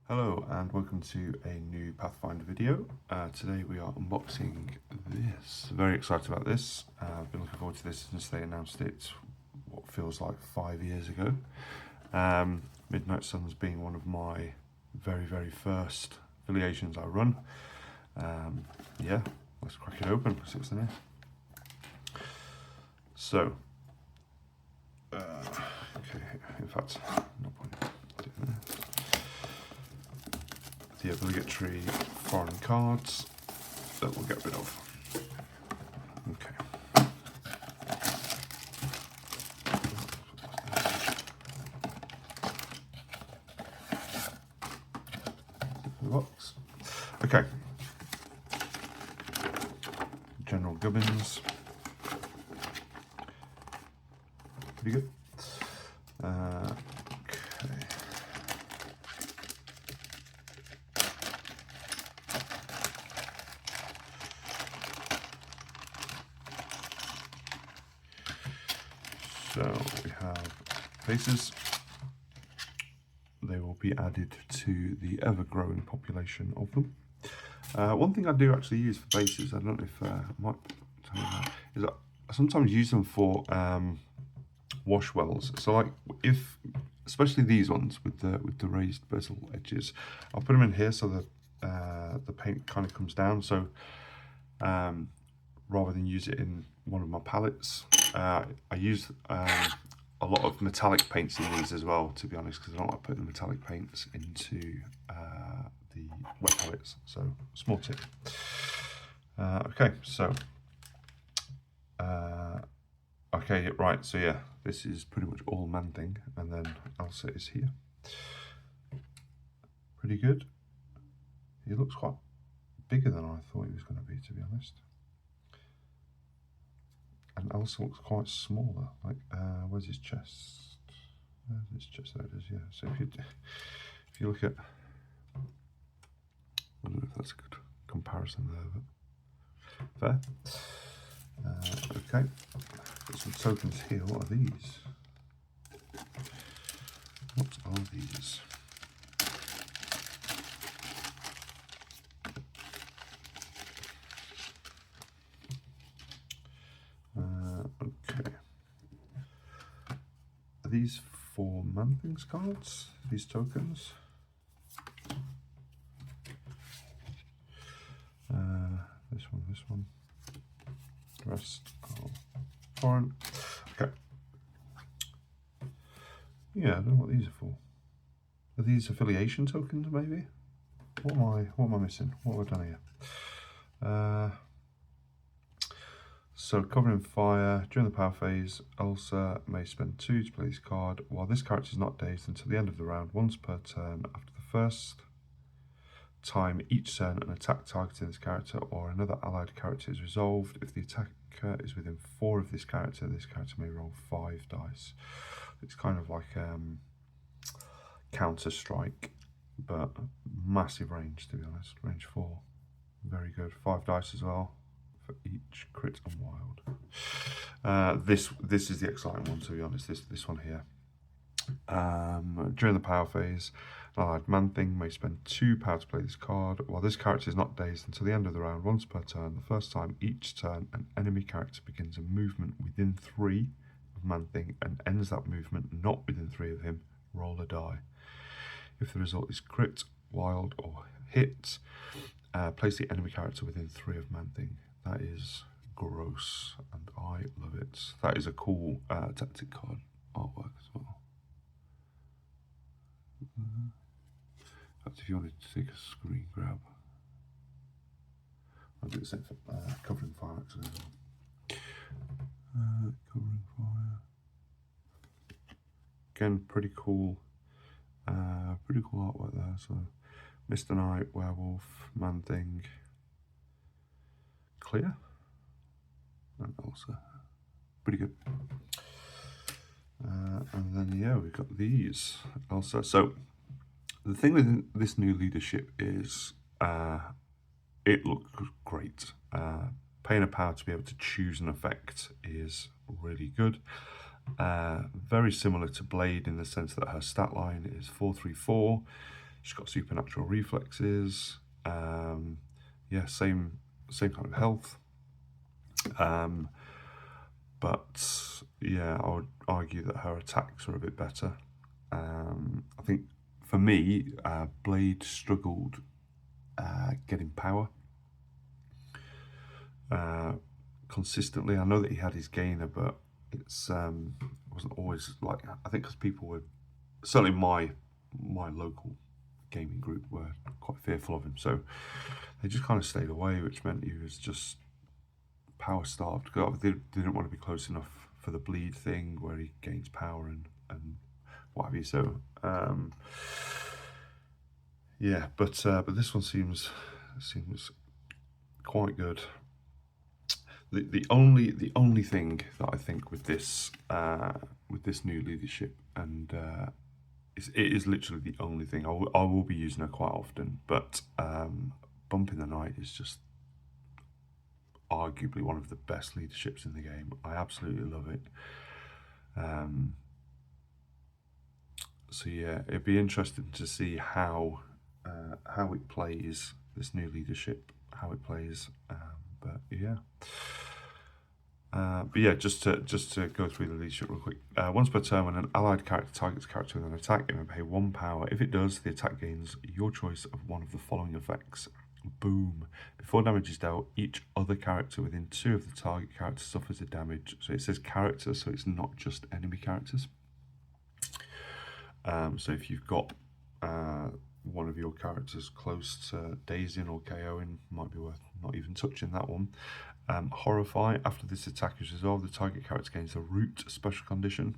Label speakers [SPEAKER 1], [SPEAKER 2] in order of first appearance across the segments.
[SPEAKER 1] Hello and welcome to a new Pathfinder video. Today we are unboxing this. Very excited about this. I've been looking forward to this since they announced it what feels like 5 years ago. Midnight Suns being one of my very first affiliations I run. Yeah, let's crack it open, see what's in here. So, okay, in fact, no point doing this. The obligatory foreign cards that we'll get rid of. Okay. The box. Okay. General Gubbins. Pretty good. Okay. So we have faces. They will be added to the ever-growing population of them. One thing I do actually use for bases, I don't know if I might tell you that, is that I sometimes use them for wash wells. So like especially these ones with the raised bezel edges, I'll put them in here so that the paint kind of comes down. So rather than use it in one of my palettes, I use a lot of metallic paints in these as well, to be honest, because I don't like putting the metallic paints into the wet palettes. So small tip. Okay, so okay, right, so yeah, this is pretty much all Man-Thing, and then Elsa is here. Pretty good. He looks quite bigger than I thought he was going to be, to be honest. And Elsa looks quite smaller. Like, where's his chest? There's his chest. There it is. Yeah. So if you look at, I don't know if that's a good comparison there, but fair. Okay. Got some tokens here. What are these? What are these? Okay. Are these for Man-Thing's cards? These tokens? This one. The rest are foreign. Okay. Yeah, I don't know what these are for. Are these affiliation tokens, maybe? What am I missing? What have I done here? So, covering fire. During the power phase, Elsa may spend 2 to play this card. While this character is not dazed until the end of the round, once per turn. After the first time each turn, an attack targeting this character or another allied character is resolved. If the attacker is within 4 of this character may roll 5 dice. It's kind of like Counter Strike, but massive range, to be honest. Range 4, very good. 5 dice as well for each crit and wild. This is the exciting one, to be honest. This one here. During the power phase, an allied Man-Thing may spend 2 power to play this card. While this character is not dazed until the end of the round, once per turn. The first time each turn an enemy character begins a movement within 3 of Man-Thing and ends that movement not within 3 of him, roll a die. If the result is crit, wild, or hit, place the enemy character within 3 of Man-Thing. That is gross, and I love it. That is a cool tactic card artwork as well. If you wanted to take a screen grab, I'll do the same for covering fire actually. Covering fire. Again, pretty cool artwork there. So, Mr. Knight, Werewolf, Man-Thing, Clear, and Elsa. Pretty good. And then yeah, we've got these Elsa. So the thing with this new leadership is it looks great. Paying a power to be able to choose an effect is really good. Very similar to Blade in the sense that her stat line is 434. She's got supernatural reflexes. Yeah, same kind of health. But yeah, I would argue that her attacks are a bit better. I think for me, Blade struggled getting power consistently. I know that he had his gainer, but it wasn't always like, I think because people were, certainly my local gaming group were quite fearful of him, so they just kind of stayed away, which meant he was just power starved. They didn't want to be close enough for the bleed thing where he gains power and what have you. So yeah, but this one seems quite good. The only thing that I think with this new leadership, and it is literally the only thing, I will be using her quite often, but Bump in the Night is just arguably one of the best leaderships in the game. I absolutely love it. So yeah, it'd be interesting to see how it plays, this new leadership, how it plays. But yeah, just to go through the leadership real quick. Once per turn, when an allied character targets a character with an attack, it may pay 1 power. If it does, the attack gains your choice of one of the following effects. Boom. Before damage is dealt, each other character within 2 of the target character suffers the damage. So it says characters, so it's not just enemy characters. So if you've got one of your characters close to dazing or KOing, might be worth not even touching that one. Horrify. After this attack is resolved, the target character gains the Root special condition.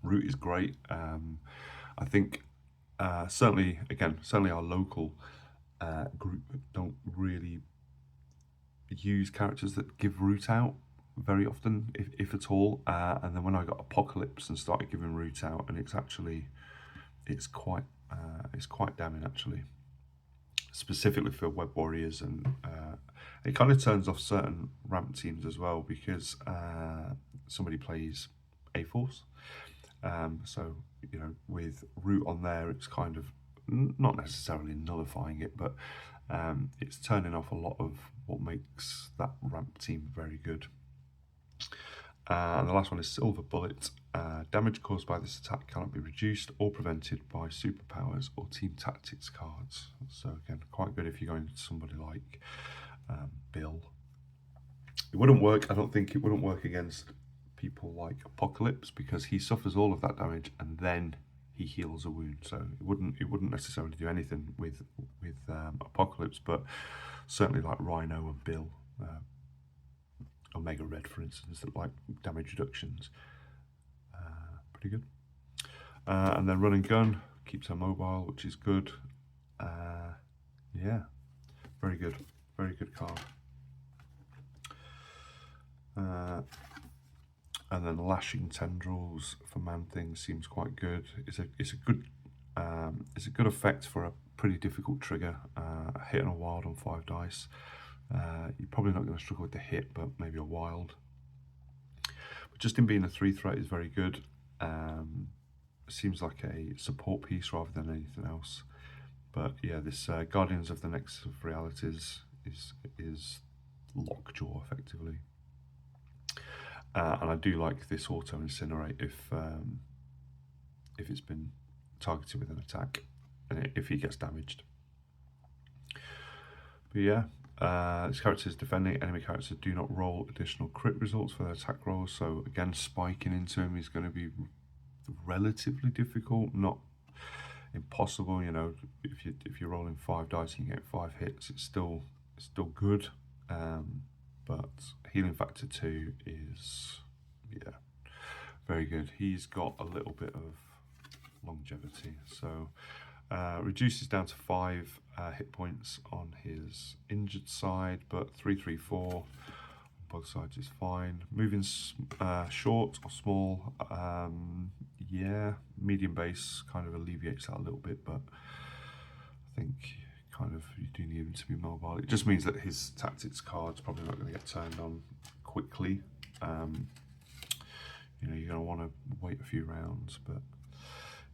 [SPEAKER 1] Root is great. I think certainly our local group don't really use characters that give Root out very often, if at all. And then when I got Apocalypse and started giving Root out, and it's quite damning actually, specifically for web warriors, and it kind of turns off certain ramp teams as well, because somebody plays A-Force. So you know, with Root on there, it's kind of not necessarily nullifying it, but it's turning off a lot of what makes that ramp team very good. And the last one is Silver Bullet. Damage caused by this attack cannot be reduced or prevented by superpowers or team tactics cards. So again, quite good if you're going to somebody like Bill. It wouldn't work, I don't think it wouldn't work against people like Apocalypse, because he suffers all of that damage and then he heals a wound. So it wouldn't necessarily do anything with Apocalypse, but certainly like Rhino and Bill, Omega Red for instance, that like damage reductions. Pretty good. And then Run and Gun keeps her mobile, which is good. Yeah, very good card. And then Lashing Tendrils for Man-Thing seems quite good. It's a good effect for a pretty difficult trigger. A hit and a wild on 5 dice. You're probably not going to struggle with the hit, but maybe a wild. But just in being a 3 threat is very good. Seems like a support piece rather than anything else. But yeah, this Guardians of the Nexus of Realities is lockjaw effectively. And I do like this auto incinerate if it's been targeted with an attack, and if he gets damaged. But yeah, this character is defending. Enemy characters do not roll additional crit results for their attack rolls. So again, spiking into him is going to be relatively difficult, not impossible. You know, if you're rolling 5 dice and you get 5 hits, it's still good. But healing factor 2 is, yeah, very good. He's got a little bit of longevity, so reduces down to 5 hit points on his injured side, but 3/3/4 on both sides is fine. Moving short or small, yeah, medium base kind of alleviates that a little bit, but I think kind of you do need him to be mobile. It just means that his tactics card's probably not going to get turned on quickly. You know, you're going to want to wait a few rounds, but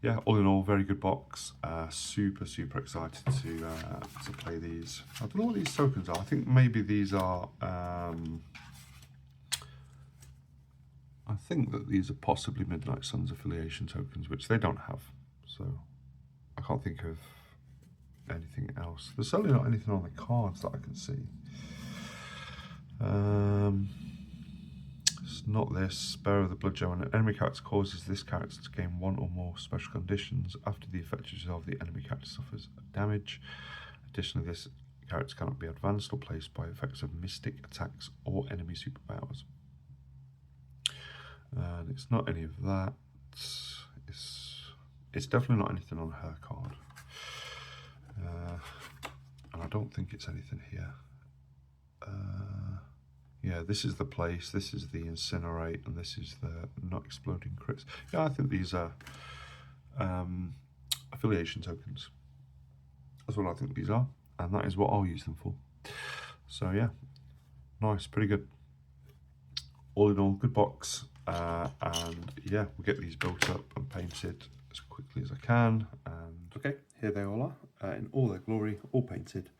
[SPEAKER 1] yeah, all in all, very good box. Super excited to play these. I don't know what these tokens are. I think maybe these are. I think that these are possibly Midnight Suns affiliation tokens, which they don't have. So I can't think of anything else. There's certainly not anything on the cards that I can see. It's not this. Bearer of the Bloodstone. An enemy character causes this character to gain one or more special conditions. After the effect is resolved, the enemy character suffers damage. Additionally, this character cannot be advanced or placed by effects of mystic attacks or enemy superpowers. And it's not any of that. It's definitely not anything on her card. And I don't think it's anything here. Yeah, this is the place, this is the incinerate, and this is the not exploding crits. Yeah, I think these are affiliation tokens. That's what I think these are, and that is what I'll use them for. So yeah, nice, pretty good. All in all, good box. And yeah, we'll get these built up and painted as quickly as I can. And okay, here they all are in all their glory, all painted.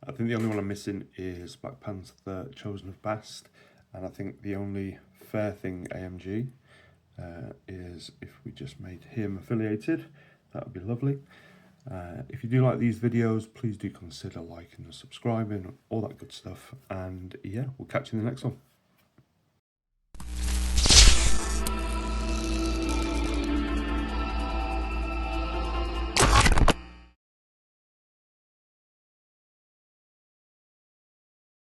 [SPEAKER 1] I think the only one I'm missing is Black Panther, the Chosen of Bast, and I think the only fair thing AMG is if we just made him affiliated. That would be lovely. If you do like these videos, please do consider liking and subscribing, all that good stuff. And yeah, we'll catch you in the next one.